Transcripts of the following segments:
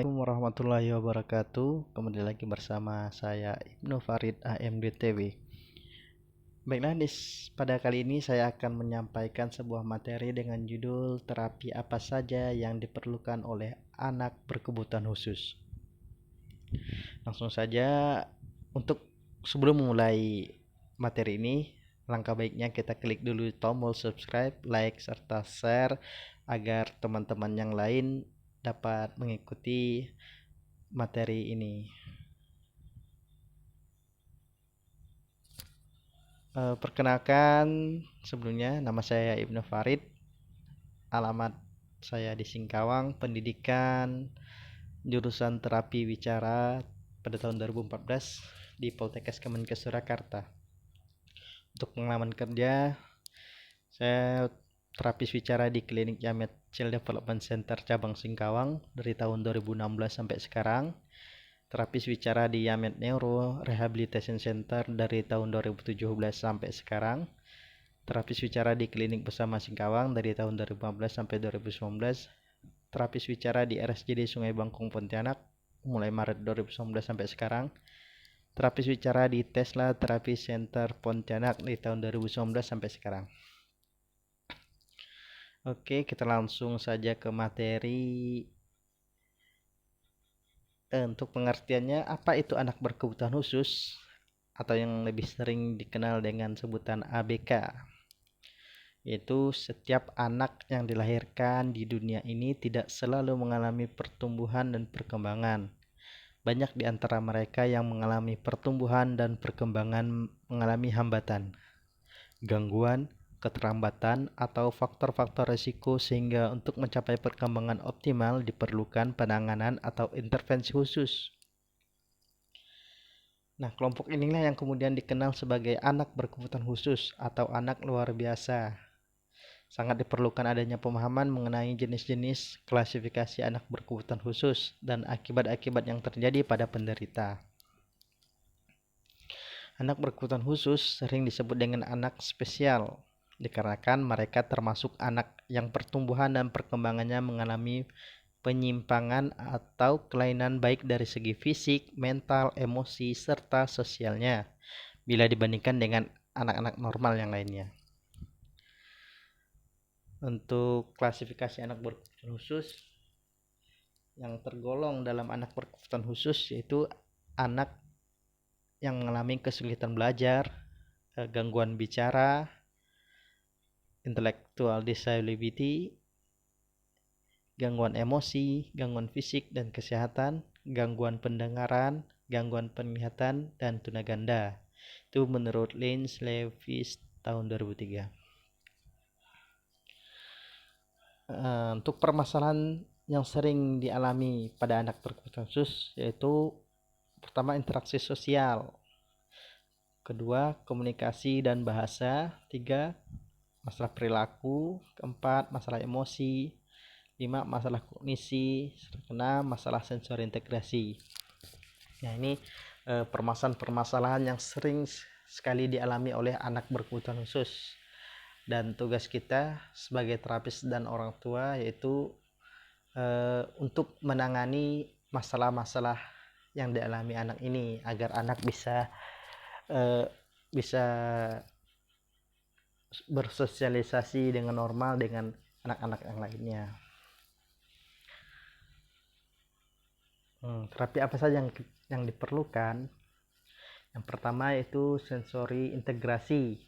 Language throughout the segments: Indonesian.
Assalamualaikum warahmatullahi wabarakatuh. Kembali lagi bersama saya Ibnu Farid AMDTW. Baiklah, pada kali ini saya akan menyampaikan sebuah materi dengan judul terapi apa saja yang diperlukan oleh anak berkebutuhan khusus. Langsung saja, untuk sebelum memulai materi ini, langkah baiknya kita klik dulu tombol subscribe, like, serta share agar teman-teman yang lain dapat mengikuti materi ini. Perkenalkan, sebelumnya nama saya Ibnu Farid, alamat saya di Singkawang, pendidikan jurusan terapi wicara pada tahun 2014 di Poltekkes Kemenkes Surakarta. Untuk pengalaman kerja, saya terapis wicara di Klinik Yamed Child Development Center cabang Singkawang dari tahun 2016 sampai sekarang. Terapis wicara di Yamed Neuro Rehabilitation Center dari tahun 2017 sampai sekarang. Terapis wicara di Klinik Bersama Singkawang dari tahun 2015 sampai 2019. Terapis wicara di RSJD Sungai Bangkong Pontianak mulai Maret 2019 sampai sekarang. Terapis wicara di Tesla Therapy Center Pontianak dari tahun 2019 sampai sekarang. Oke, kita langsung saja ke materi. Untuk pengertiannya, apa itu anak berkebutuhan khusus atau yang lebih sering dikenal dengan sebutan ABK? Yaitu setiap anak yang dilahirkan di dunia ini tidak selalu mengalami pertumbuhan dan perkembangan. Banyak di antara mereka yang mengalami pertumbuhan dan perkembangan mengalami hambatan, gangguan, keterlambatan, atau faktor-faktor risiko sehingga untuk mencapai perkembangan optimal diperlukan penanganan atau intervensi khusus. Nah, kelompok inilah yang kemudian dikenal sebagai anak berkebutuhan khusus atau anak luar biasa. Sangat diperlukan adanya pemahaman mengenai jenis-jenis klasifikasi anak berkebutuhan khusus dan akibat-akibat yang terjadi pada penderita. Anak berkebutuhan khusus sering disebut dengan anak spesial, dikarenakan mereka termasuk anak yang pertumbuhan dan perkembangannya mengalami penyimpangan atau kelainan baik dari segi fisik, mental, emosi, serta sosialnya bila dibandingkan dengan anak-anak normal yang lainnya. Untuk klasifikasi anak berkebutuhan khusus yang tergolong dalam anak berkebutuhan khusus yaitu anak yang mengalami kesulitan belajar, gangguan bicara, intellectual disability, gangguan emosi, gangguan fisik dan kesehatan, gangguan pendengaran, gangguan penglihatan, dan tunaganda. Itu menurut Lynch Lewis tahun 2003. Untuk permasalahan yang sering dialami pada anak berkebutuhan khusus yaitu pertama, interaksi sosial. Kedua, komunikasi dan bahasa. Tiga, masalah perilaku. Keempat, masalah emosi. 5, masalah kognisi. 6, masalah sensori integrasi. Nah, ini permasalahan-permasalahan yang sering sekali dialami oleh anak berkebutuhan khusus. Dan tugas kita sebagai terapis dan orang tua yaitu untuk menangani masalah-masalah yang dialami anak ini agar anak bisa bersosialisasi dengan normal dengan anak-anak yang lainnya. Terapi apa saja yang diperlukan? Yang pertama yaitu sensori integrasi.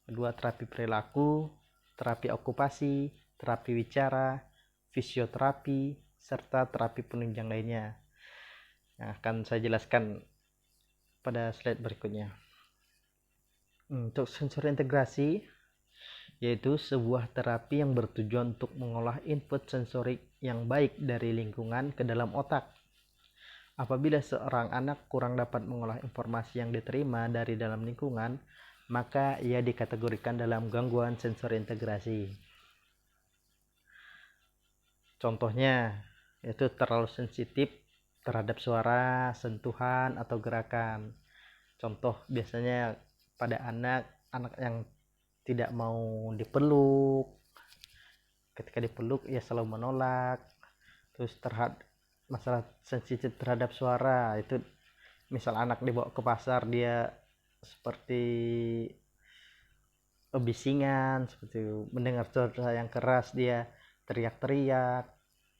Kedua, terapi perilaku, terapi okupasi, terapi wicara, fisioterapi, serta terapi penunjang lainnya yang akan saya jelaskan pada slide berikutnya. Untuk sensori integrasi yaitu sebuah terapi yang bertujuan untuk mengolah input sensorik yang baik dari lingkungan ke dalam otak. Apabila seorang anak kurang dapat mengolah informasi yang diterima dari dalam lingkungan, maka ia dikategorikan dalam gangguan sensori integrasi. Contohnya yaitu terlalu sensitif terhadap suara, sentuhan, atau gerakan. Contoh biasanya pada anak yang tidak mau dipeluk, ketika dipeluk ia selalu menolak, Terus masalah sensitif terhadap suara, itu misal anak dibawa ke pasar dia seperti bisingan, seperti mendengar suara yang keras dia teriak-teriak,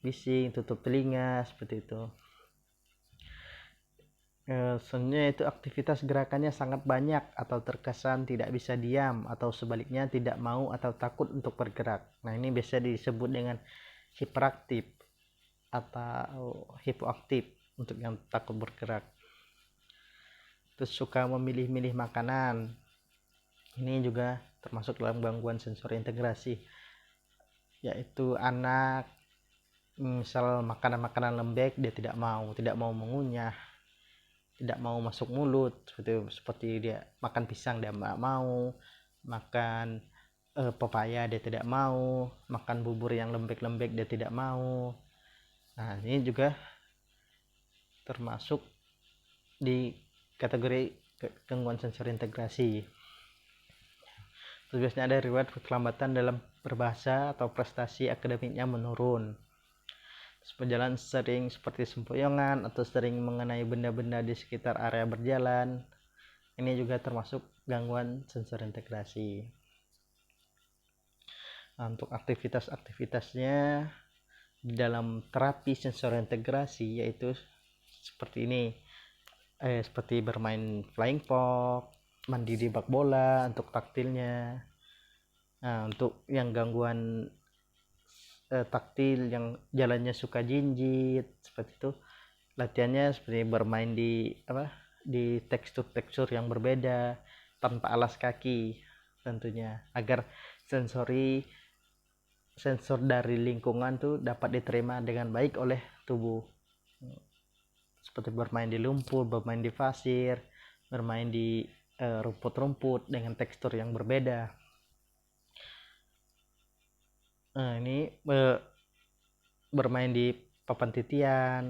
bising, tutup telinga, seperti itu. Sebenarnya itu aktivitas gerakannya sangat banyak atau terkesan tidak bisa diam, atau sebaliknya tidak mau atau takut untuk bergerak. Nah, ini biasa disebut dengan hiperaktif atau hipoaktif untuk yang takut bergerak. Terus suka memilih-milih makanan. Ini juga termasuk dalam gangguan sensori integrasi, yaitu anak misal makanan-makanan lembek dia tidak mau mengunyah, tidak mau masuk mulut, seperti dia makan pisang dia tidak mau, makan pepaya dia tidak mau, makan bubur yang lembek-lembek dia tidak mau. Nah, ini juga termasuk di kategori gangguan sensori integrasi. Terus biasanya ada riwayat keterlambatan dalam berbahasa atau prestasi akademiknya menurun. Berjalan sering seperti sempoyongan atau sering mengenai benda-benda di sekitar area berjalan. Ini juga termasuk gangguan sensori integrasi. Nah, untuk aktivitas-aktivitasnya di dalam terapi sensori integrasi yaitu seperti ini, seperti bermain flying fox, mandi di bak bola untuk taktilnya. Nah, untuk yang gangguan taktil yang jalannya suka jinjit, seperti itu latihannya seperti bermain di tekstur-tekstur yang berbeda tanpa alas kaki, tentunya agar sensor dari lingkungan tuh dapat diterima dengan baik oleh tubuh, seperti bermain di lumpur, bermain di pasir, bermain di rumput-rumput dengan tekstur yang berbeda. Nah, ini bermain di papan titian,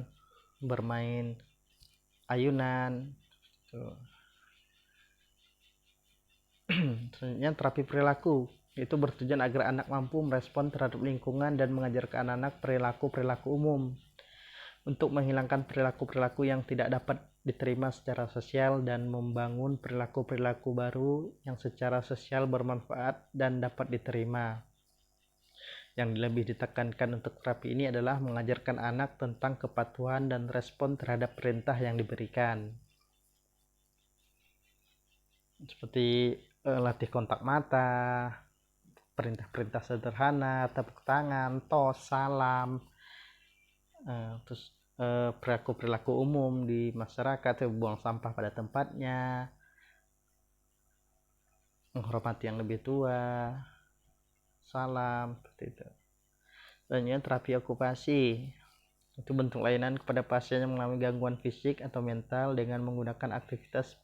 bermain ayunan. Selanjutnya terapi perilaku, itu bertujuan agar anak mampu merespon terhadap lingkungan dan mengajarkan anak perilaku-perilaku umum untuk menghilangkan perilaku-perilaku yang tidak dapat diterima secara sosial dan membangun perilaku-perilaku baru yang secara sosial bermanfaat dan dapat diterima. Yang lebih ditekankan untuk terapi ini adalah mengajarkan anak tentang kepatuhan dan respon terhadap perintah yang diberikan. Seperti latih kontak mata, perintah-perintah sederhana, tepuk tangan, tos, salam, terus perilaku-perilaku umum di masyarakat, buang sampah pada tempatnya, menghormati yang lebih tua, salam, seperti itu. Selanjutnya terapi okupasi, itu bentuk layanan kepada pasien yang mengalami gangguan fisik atau mental dengan menggunakan aktivitas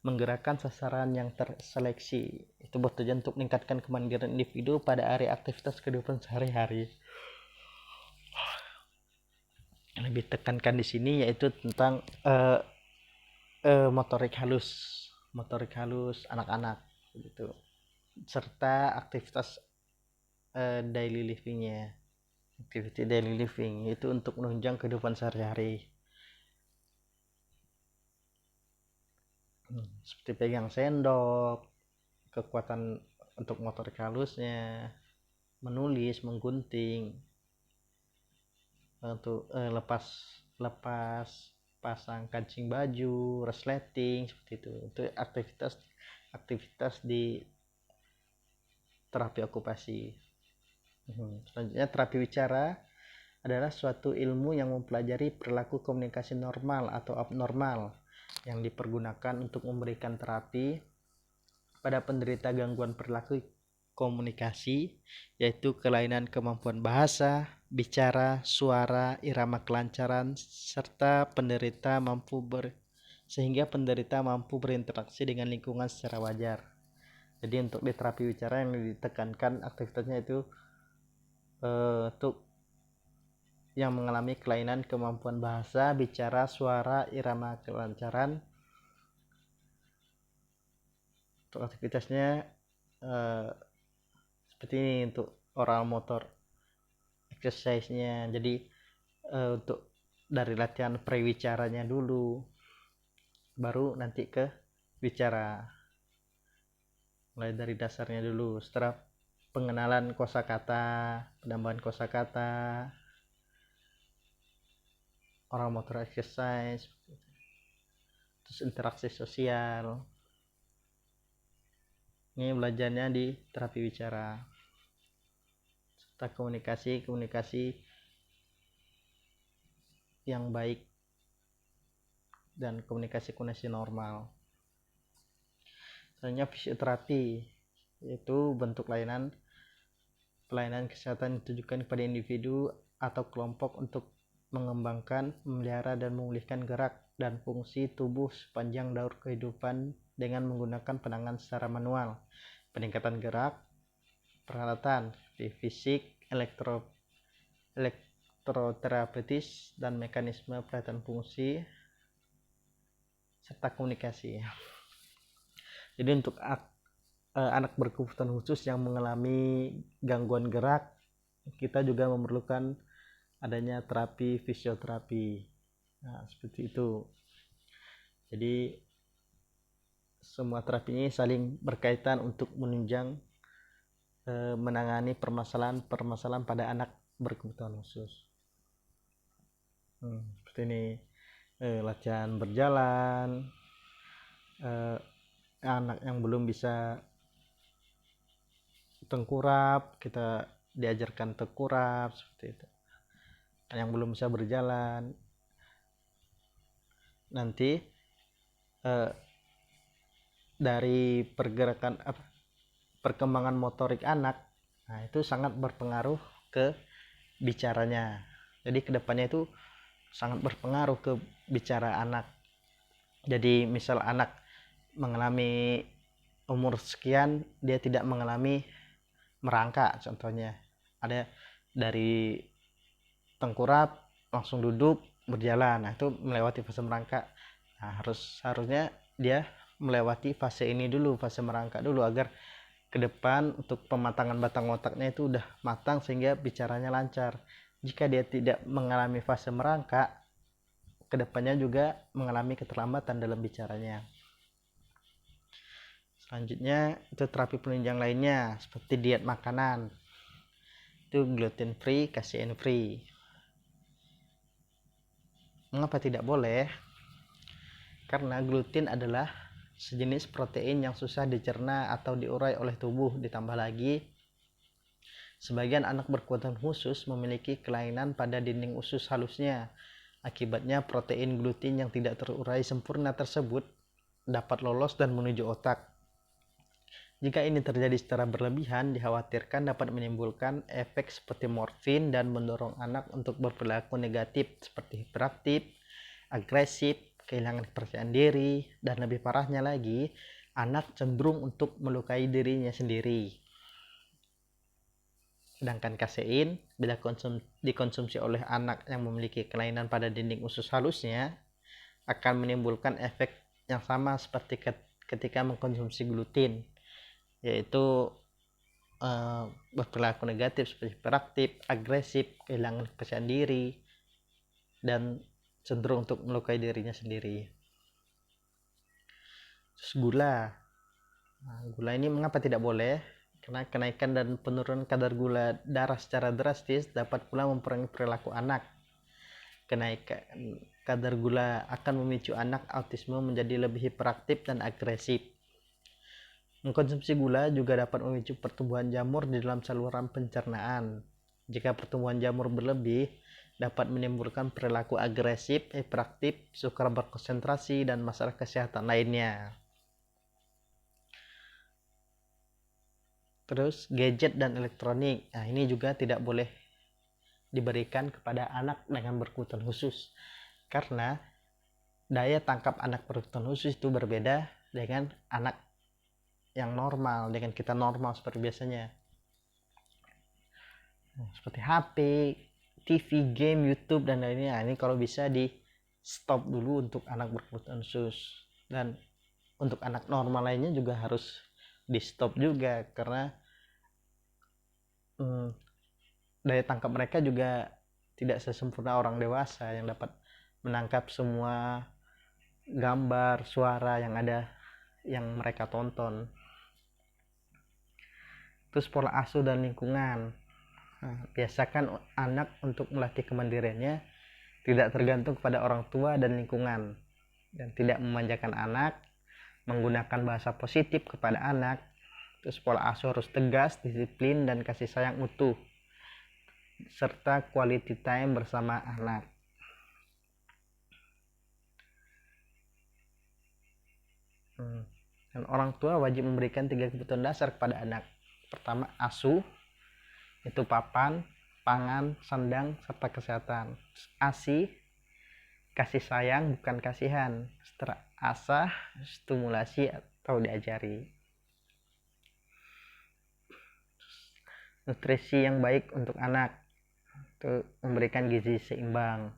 menggerakkan sasaran yang terseleksi. Itu bertujuan untuk meningkatkan kemandirian individu pada area aktivitas kehidupan sehari-hari. Yang lebih tekankan di sini yaitu tentang motorik halus anak-anak gitu, serta aktivitas daily livingnya, activity daily living itu untuk menunjang kehidupan sehari-hari, seperti pegang sendok, kekuatan untuk motorik halusnya, menulis, menggunting, untuk lepas pasang kancing baju, resleting, seperti itu. Itu aktivitas di terapi okupasi. Selanjutnya terapi wicara adalah suatu ilmu yang mempelajari perilaku komunikasi normal atau abnormal yang dipergunakan untuk memberikan terapi pada penderita gangguan perilaku komunikasi, yaitu kelainan kemampuan bahasa, bicara, suara, irama kelancaran, serta sehingga penderita mampu berinteraksi dengan lingkungan secara wajar. Jadi untuk di terapi bicara yang ditekankan aktivitasnya itu untuk yang mengalami kelainan kemampuan bahasa, bicara, suara, irama kelancaran. Untuk aktivitasnya seperti ini untuk oral motor exercise-nya. Jadi untuk dari latihan prewicaranya dulu, baru nanti ke bicara. Mulai dari dasarnya dulu, setelah pengenalan kosakata, penambahan kosakata, oral motor exercise, terus interaksi sosial. Ini belajarnya di terapi bicara. Serta komunikasi yang baik dan komunikasi normal. Selanjutnya fisioterapi, yaitu bentuk pelayanan kesehatan ditujukan kepada individu atau kelompok untuk mengembangkan, memelihara, dan memulihkan gerak dan fungsi tubuh sepanjang daur kehidupan dengan menggunakan penanganan secara manual, peningkatan gerak, peralatan fisik, elektroterapeutis, dan mekanisme pelihatan fungsi, serta komunikasi. Jadi untuk anak berkebutuhan khusus yang mengalami gangguan gerak, kita juga memerlukan adanya terapi fisioterapi. Nah, seperti itu. Jadi semua terapi ini saling berkaitan untuk menunjang menangani permasalahan pada anak berkebutuhan khusus. Seperti ini, latihan berjalan, anak yang belum bisa tengkurap, kita diajarkan tengkurap, seperti itu. Yang belum bisa berjalan, nanti dari perkembangan motorik anak, nah itu sangat berpengaruh ke bicaranya. Jadi kedepannya itu sangat berpengaruh ke bicara anak. Jadi misal anak mengalami umur sekian, dia tidak mengalami merangkak, contohnya ada dari tengkurap langsung duduk berjalan, nah itu melewati fase merangkak. Nah harusnya dia melewati fase ini dulu, fase merangkak dulu, agar ke depan untuk pematangan batang otaknya itu udah matang sehingga bicaranya lancar. Jika dia tidak mengalami fase merangkak, kedepannya juga mengalami keterlambatan dalam bicaranya. Selanjutnya itu terapi penunjang lainnya seperti diet makanan, itu gluten free, casein free. Mengapa tidak boleh? Karena gluten adalah sejenis protein yang susah dicerna atau diurai oleh tubuh. Ditambah lagi, sebagian anak berkebutuhan khusus memiliki kelainan pada dinding usus halusnya. Akibatnya protein gluten yang tidak terurai sempurna tersebut dapat lolos dan menuju otak. Jika ini terjadi secara berlebihan, dikhawatirkan dapat menimbulkan efek seperti morfin dan mendorong anak untuk berperilaku negatif seperti hiperaktif, agresif, kehilangan kepercayaan diri, dan lebih parahnya lagi, anak cenderung untuk melukai dirinya sendiri. Sedangkan kasein bila dikonsumsi oleh anak yang memiliki kelainan pada dinding usus halusnya akan menimbulkan efek yang sama seperti ketika mengkonsumsi gluten, yaitu berperilaku negatif seperti hiperaktif, agresif, kehilangan kepercayaan diri, dan cenderung untuk melukai dirinya sendiri. Terus gula. Nah, gula ini mengapa tidak boleh? Karena kenaikan dan penurunan kadar gula darah secara drastis dapat pula mempengaruhi perilaku anak. Kenaikan kadar gula akan memicu anak autisme menjadi lebih hiperaktif dan agresif. Mengkonsumsi gula juga dapat memicu pertumbuhan jamur di dalam saluran pencernaan. Jika pertumbuhan jamur berlebih, dapat menimbulkan perilaku agresif, hiperaktif, sukar berkonsentrasi, dan masalah kesehatan lainnya. Terus gadget dan elektronik, nah ini juga tidak boleh diberikan kepada anak dengan berkebutuhan khusus, karena daya tangkap anak berkebutuhan khusus itu berbeda dengan anak yang normal, dengan kita normal seperti biasanya. Seperti HP, TV, game, YouTube, dan lainnya. Ini kalau bisa di stop dulu untuk anak berkebutuhan khusus, dan untuk anak normal lainnya juga harus di stop juga, karena daya tangkap mereka juga tidak sesempurna orang dewasa yang dapat menangkap semua gambar, suara yang ada yang mereka tonton. Terus pola asuh dan lingkungan. Nah, biasakan anak untuk melatih kemandiriannya tidak tergantung kepada orang tua dan lingkungan, dan tidak memanjakan anak, menggunakan bahasa positif kepada anak. Terus pola asuh harus tegas, disiplin, dan kasih sayang utuh, serta quality time bersama anak. Dan orang tua wajib memberikan 3 kebutuhan dasar kepada anak. Pertama, asuh, itu papan, pangan, sandang, serta kesehatan. ASI, kasih sayang bukan kasihan. Setelah asah, stimulasi atau diajari. Nutrisi yang baik untuk anak, itu memberikan gizi seimbang.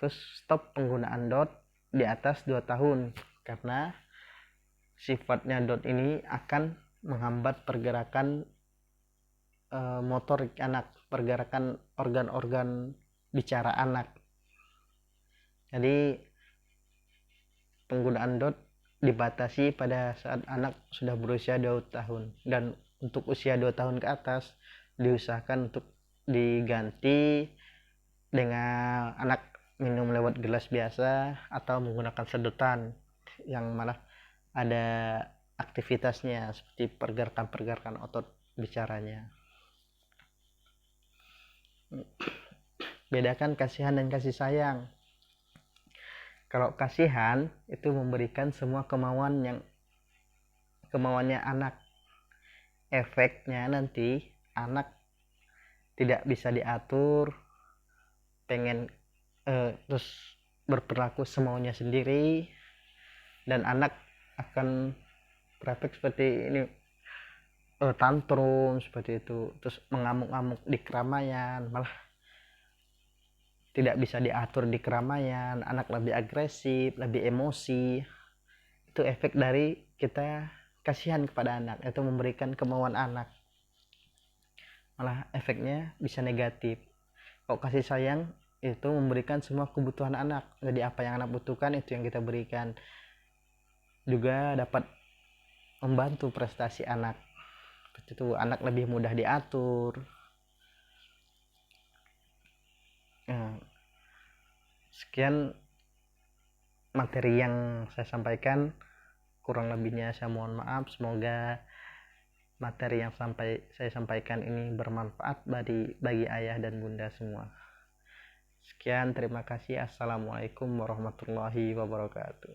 Terus stop penggunaan dot di atas 2 tahun, karena sifatnya dot ini akan menghambat pergerakan motorik anak, pergerakan organ-organ bicara anak. Jadi penggunaan dot dibatasi pada saat anak sudah berusia 2 tahun, dan untuk usia 2 tahun ke atas diusahakan untuk diganti dengan anak minum lewat gelas biasa atau menggunakan sedotan yang malah ada aktivitasnya seperti pergerakan-pergerakan otot bicaranya. Bedakan kasihan dan kasih sayang. Kalau kasihan itu memberikan semua kemauannya anak. Efeknya nanti anak tidak bisa diatur, pengen terus berperilaku semaunya sendiri, dan anak akan berefek seperti ini, tantrum seperti itu, terus mengamuk-amuk di keramaian, malah tidak bisa diatur di keramaian, anak lebih agresif, lebih emosi. Itu efek dari kita kasihan kepada anak, itu memberikan kemauan anak, malah efeknya bisa negatif. Kalau kasih sayang itu memberikan semua kebutuhan anak, jadi apa yang anak butuhkan itu yang kita berikan. Juga dapat membantu prestasi anak, seperti itu, anak lebih mudah diatur. Sekian materi yang saya sampaikan, kurang lebihnya saya mohon maaf. Semoga materi yang saya sampaikan ini bermanfaat bagi ayah dan bunda semua. Sekian, terima kasih. Assalamualaikum warahmatullahi wabarakatuh.